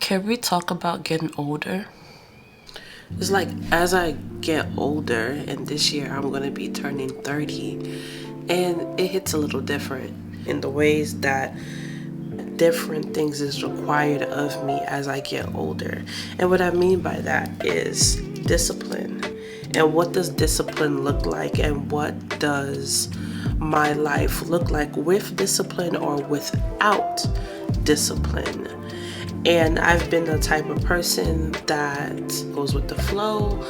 Can we talk about getting older? It's like as I get older, and this year I'm going to be turning 30, and it hits a little different in the ways that different things is required of me as I get older. And what I mean by that is discipline. And what does discipline look like, and what does my life look like with discipline or without discipline? And I've been the type of person that goes with the flow.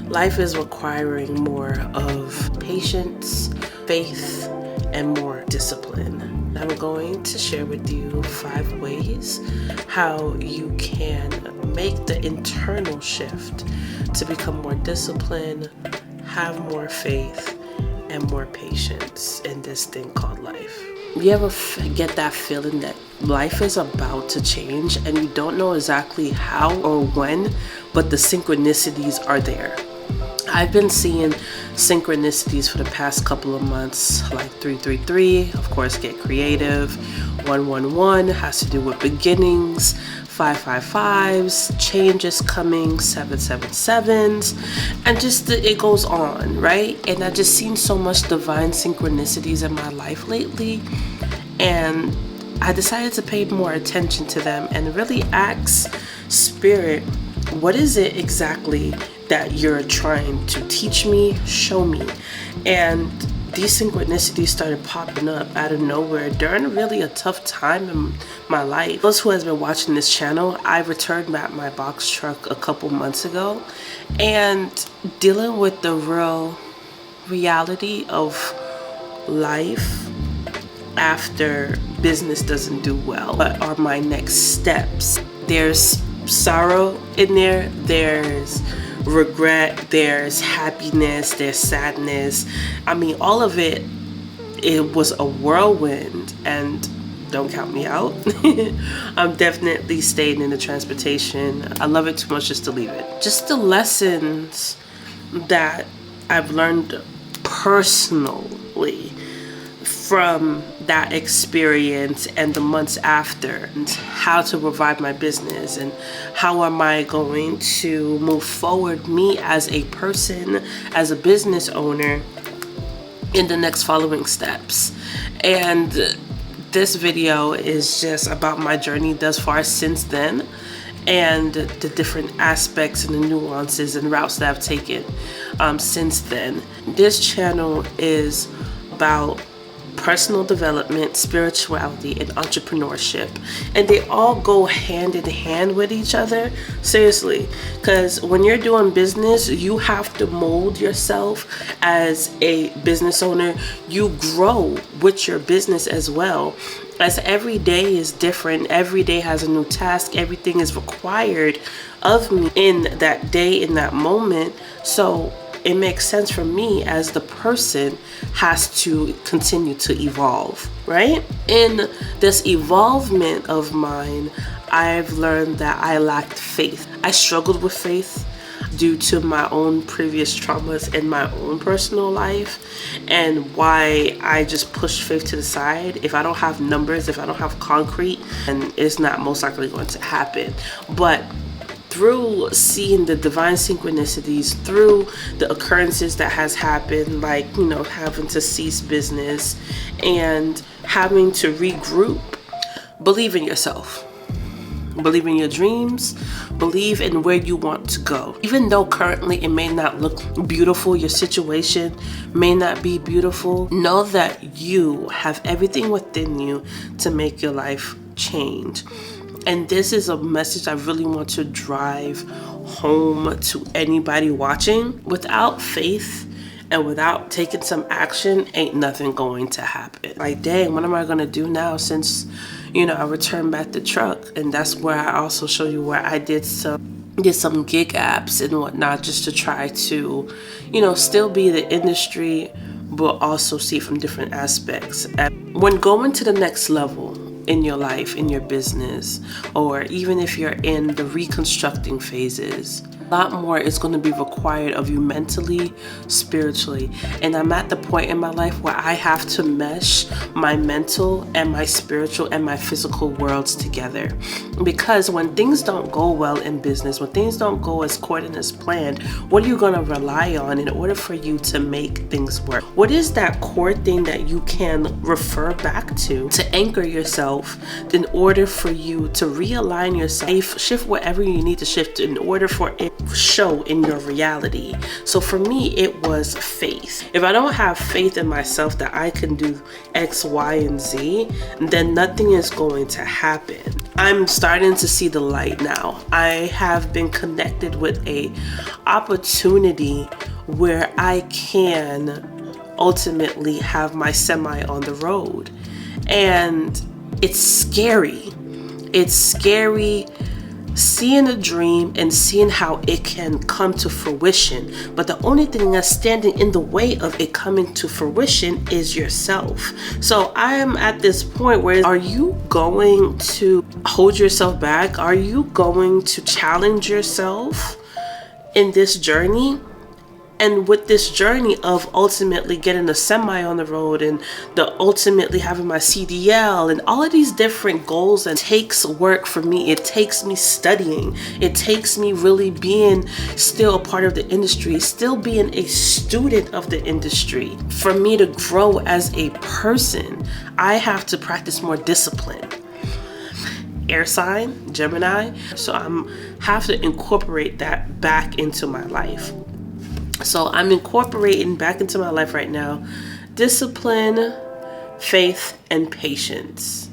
Life is requiring more of patience, faith, and more discipline. I'm going to share with you 5 ways how you can make the internal shift to become more disciplined, have more faith, and more patience in this thing called life. You ever get that feeling that life is about to change and you don't know exactly how or when, but the synchronicities are there? I've been seeing synchronicities for the past couple of months, like 333, of course, get creative. 111 has to do with beginnings. 555s, changes coming. 777s, and just it goes on, right? And I just seen so much divine synchronicities in my life lately, and I decided to pay more attention to them and really ask Spirit, what is it exactly that you're trying to teach me, show me? And these synchronicities started popping up out of nowhere during really a tough time in my life. Those who has been watching this channel, I returned back my box truck a couple months ago, and dealing with the real reality of life after business doesn't do well. What are my next steps? There's sorrow in there, there's regret, there's happiness, there's sadness. I mean, all of it was a whirlwind, and don't count me out. I'm definitely staying in the transportation. I love it too much just to leave it. Just the lessons that I've learned personally from that experience and the months after, and how to revive my business, and how am I going to move forward, me as a person, as a business owner, in the next following steps. And this video is just about my journey thus far since then, and the different aspects and the nuances and routes that I've taken since then. This channel is about personal development, spirituality, and entrepreneurship, and they all go hand in hand with each other. Seriously, because when you're doing business, you have to mold yourself as a business owner. You grow with your business as well, as every day is different. Every day has a new task. Everything is required of me in that day, in that moment. So it makes sense for me as the person has to continue to evolve, right? In this evolvement of mine, I've learned that I lacked faith. I struggled with faith due to my own previous traumas in my own personal life, and why I just pushed faith to the side. If I don't have numbers, if I don't have concrete, then it's not most likely going to happen. But through seeing the divine synchronicities, through the occurrences that has happened, like, having to cease business and having to regroup, believe in yourself. Believe in your dreams. Believe in where you want to go. Even though currently it may not look beautiful, your situation may not be beautiful, know that you have everything within you to make your life change. And this is a message I really want to drive home to anybody watching. Without faith and without taking some action, ain't nothing going to happen. Like, dang, what am I going to do now since, I returned back the truck? And that's where I also show you where I did some gig apps and whatnot, just to try to, still be the industry, but also see from different aspects. And when going to the next level in your life, in your business, or even if you're in the reconstructing phases, A lot more is going to be required of you mentally, spiritually. And I'm at the point in my life where I have to mesh my mental and my spiritual and my physical worlds together. Because when things don't go well in business, when things don't go as according as planned, what are you going to rely on in order for you to make things work? What is that core thing that you can refer back to anchor yourself in order for you to realign yourself, shift whatever you need to shift in order for it to show in your reality? So for me, it was faith. If I don't have faith in myself that I can do X, Y, and Z, then nothing is going to happen. I'm starting to see the light now. I have been connected with a opportunity where I can ultimately have my semi on the road. And it's scary. It's scary seeing a dream and seeing how it can come to fruition. But the only thing that's standing in the way of it coming to fruition is yourself. So I am at this point where, are you going to hold yourself back? Are you going to challenge yourself in this journey? And with this journey of ultimately getting a semi on the road and the ultimately having my CDL and all of these different goals, and takes work for me. It takes me studying. It takes me really being still a part of the industry, still being a student of the industry. For me to grow as a person, I have to practice more discipline. Air sign, Gemini. So I'm have to incorporate that back into my life. So I'm incorporating back into my life right now discipline, faith, and patience.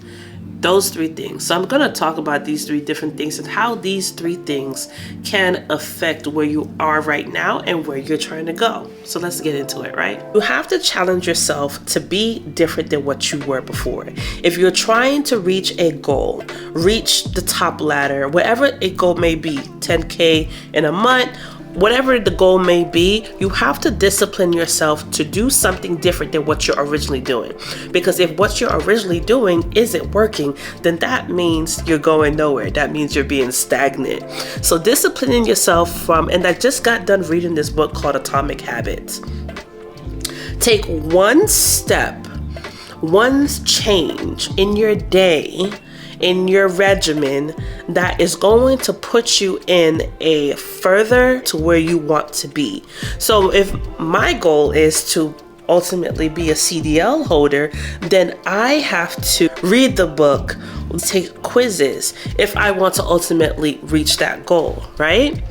Those three things. So I'm going to talk about these three different things and how these three things can affect where you are right now and where you're trying to go. So let's get into it, right? You have to challenge yourself to be different than what you were before. If you're trying to reach a goal, reach the top ladder, whatever a goal may be, 10K in a month, whatever the goal may be, you have to discipline yourself to do something different than what you're originally doing. Because if what you're originally doing isn't working, then that means you're going nowhere. That means you're being stagnant. So disciplining yourself and I just got done reading this book called Atomic Habits. Take one step, one change in your day, in your regimen, that is going to put you in a further to where you want to be. So if my goal is to ultimately be a CDL holder, then I have to read the book, take quizzes if I want to ultimately reach that goal, right?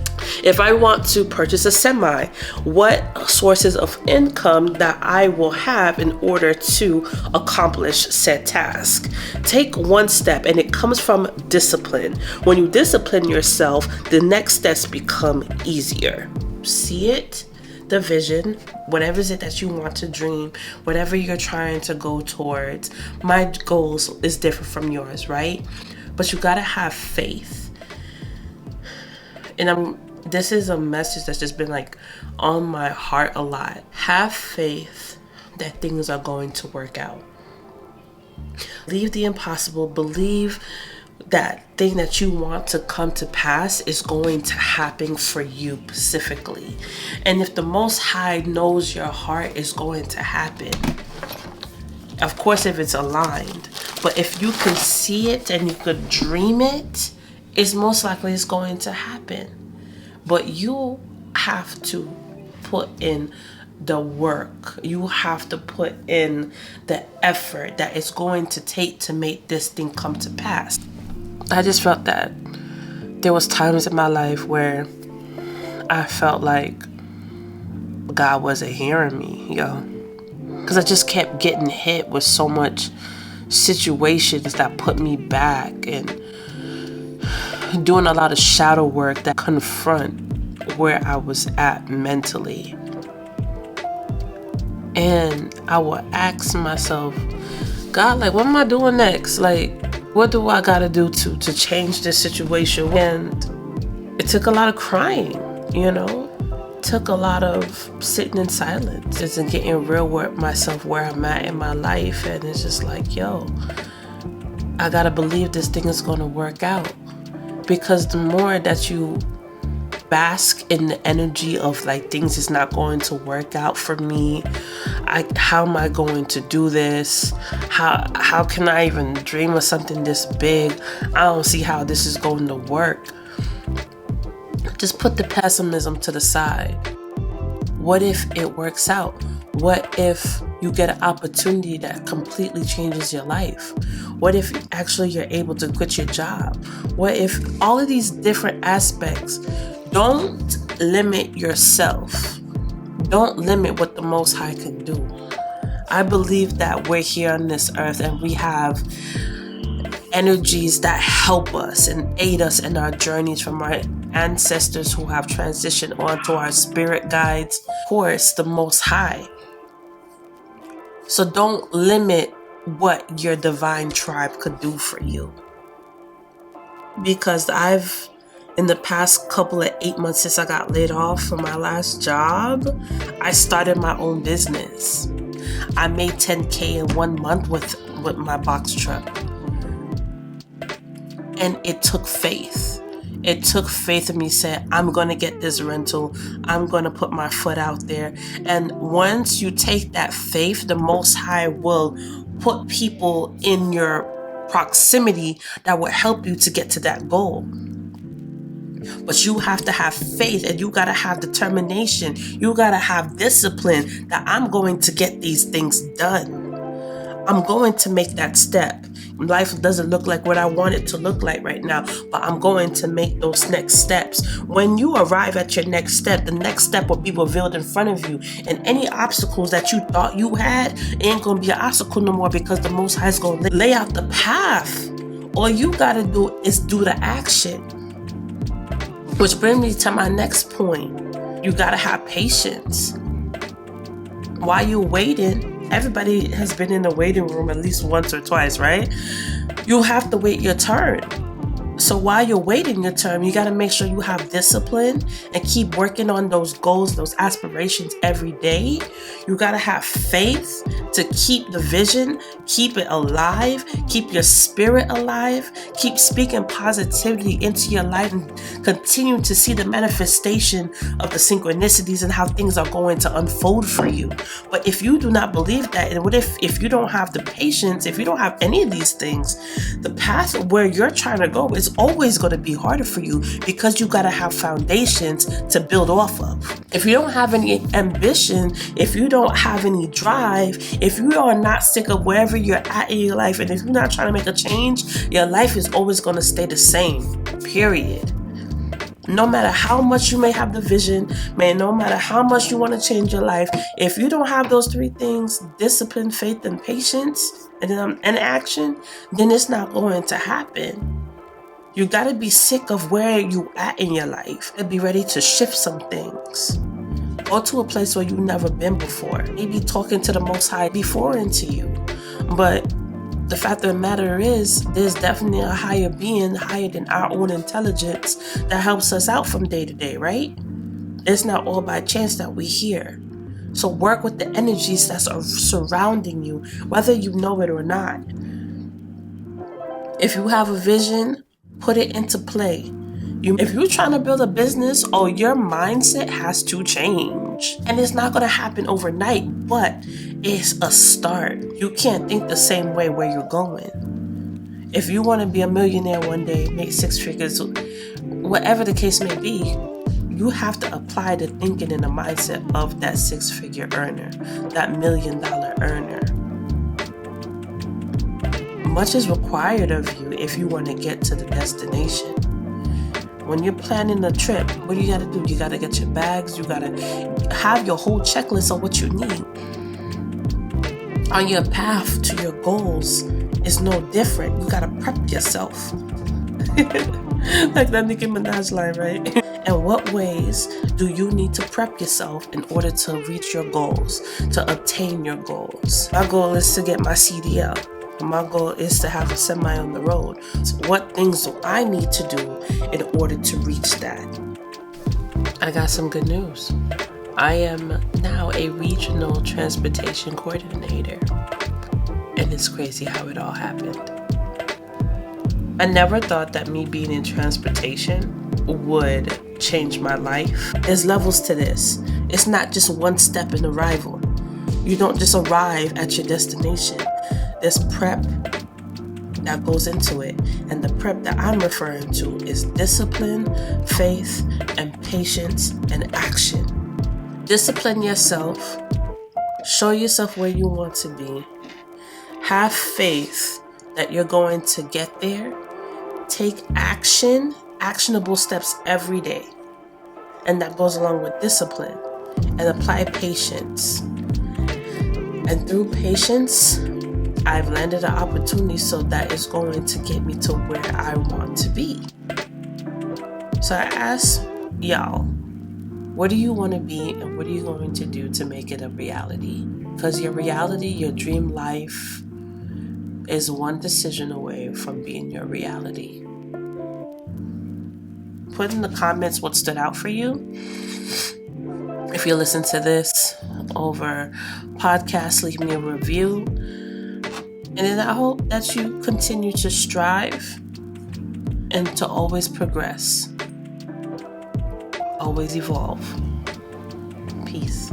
If I want to purchase a semi, what sources of income that I will have in order to accomplish said task. Take one step, and it comes from discipline. When you discipline yourself, the next steps become easier. See it? The vision, whatever is it that you want to dream, whatever you're trying to go towards. My goals is different from yours, right? But you gotta have faith. And this is a message that's just been like on my heart a lot. Have faith that things are going to work out. Believe the impossible. Believe that thing that you want to come to pass is going to happen for you specifically. And if the Most High knows your heart is going to happen, of course, if it's aligned, but if you can see it and you could dream it, it's most likely it's going to happen. But you have to put in the work. You have to put in the effort that it's going to take to make this thing come to pass. I just felt that there was times in my life where I felt like God wasn't hearing me, because I just kept getting hit with so much situations that put me back, and doing a lot of shadow work that confront where I was at mentally. And I would ask myself, God, like, what am I doing next? Like, what do I gotta do to change this situation? And it took a lot of crying, It took a lot of sitting in silence and getting real with myself, where I'm at in my life. And it's just like, I gotta believe this thing is gonna work out. Because the more that you bask in the energy of like things is not going to work out for me. How am I going to do this? How can I even dream of something this big? I don't see how this is going to work. Just put the pessimism to the side. What if it works out? What if you get an opportunity that completely changes your life? What if actually you're able to quit your job? What if all of these different aspects? Don't limit yourself. Don't limit what the Most High can do. I believe that we're here on this earth and we have energies that help us and aid us in our journeys from our ancestors who have transitioned onto our spirit guides, of course, the Most High. So don't limit what your divine tribe could do for you. Because in the past couple of 8 months since I got laid off from my last job, I started my own business. I made $10K in 1 month with my box truck. And it took faith. It took faith in me saying, I'm going to get this rental. I'm going to put my foot out there. And once you take that faith, the Most High will put people in your proximity that will help you to get to that goal. But you have to have faith and you got to have determination. You got to have discipline that I'm going to get these things done. I'm going to make that step. Life doesn't look like what I want it to look like right now, but I'm going to make those next steps. When you arrive at your next step, the next step will be revealed in front of you. And any obstacles that you thought you had ain't going to be an obstacle no more, because the Most High is going to lay out the path. All you got to do is do the action. Which brings me to my next point. You got to have patience. While you're waiting, everybody has been in the waiting room at least once or twice, right? You have to wait your turn. So while you're waiting your turn, you got to make sure you have discipline and keep working on those goals, those aspirations every day. You got to have faith to keep the vision, keep it alive, keep your spirit alive, keep speaking positivity into your life and continue to see the manifestation of the synchronicities and how things are going to unfold for you. But if you do not believe that, and what if you don't have the patience, if you don't have any of these things, the path where you're trying to go is always going to be harder for you, because you got to have foundations to build off of. If you don't have any ambition, if you don't have any drive, if you are not sick of wherever you're at in your life, and if you're not trying to make a change, your life is always going to stay the same, period. No matter how much you may have the vision, no matter how much you want to change your life, if you don't have those three things, discipline, faith, and patience, and action, then it's not going to happen. You got to be sick of where you at in your life and be ready to shift some things. Go to a place where you've never been before. Maybe talking to the Most High be foreign to you. But the fact of the matter is, there's definitely a higher being, higher than our own intelligence, that helps us out from day to day, right? It's not all by chance that we're here. So work with the energies that are surrounding you, whether you know it or not. If you have a vision, put it into play. If you're trying to build a business, your mindset has to change. And it's not going to happen overnight, but it's a start. You can't think the same way where you're going. If you want to be a millionaire one day, make 6 figures, whatever the case may be, you have to apply the thinking and the mindset of that 6-figure earner, that $1 million earner. Much is required of you if you want to get to the destination. When you're planning a trip, what do you got to do? You got to get your bags. You got to have your whole checklist of what you need. On your path to your goals is no different. You got to prep yourself. Like that Nicki Minaj line, right? In what ways do you need to prep yourself in order to reach your goals, to obtain your goals? My goal is to get my CDL. My goal is to have a semi on the road. So what things do I need to do in order to reach that? I got some good news. I am now a regional transportation coordinator. And it's crazy how it all happened. I never thought that me being in transportation would changed my life. There's levels to this. It's not just one step in arrival. You don't just arrive at your destination. There's prep that goes into it. And the prep that I'm referring to is discipline, faith, and patience and action. Discipline yourself. Show yourself where you want to be. Have faith that you're going to get there. Take actionable steps every day. And that goes along with discipline. And apply patience. And through patience, I've landed an opportunity so that is going to get me to where I want to be. So I ask y'all, what do you want to be and what are you going to do to make it a reality? Because your reality, your dream life, is one decision away from being your reality. Put in the comments what stood out for you. If you listen to this over podcast, leave me a review. And then I hope that you continue to strive and to always progress. Always evolve. Peace.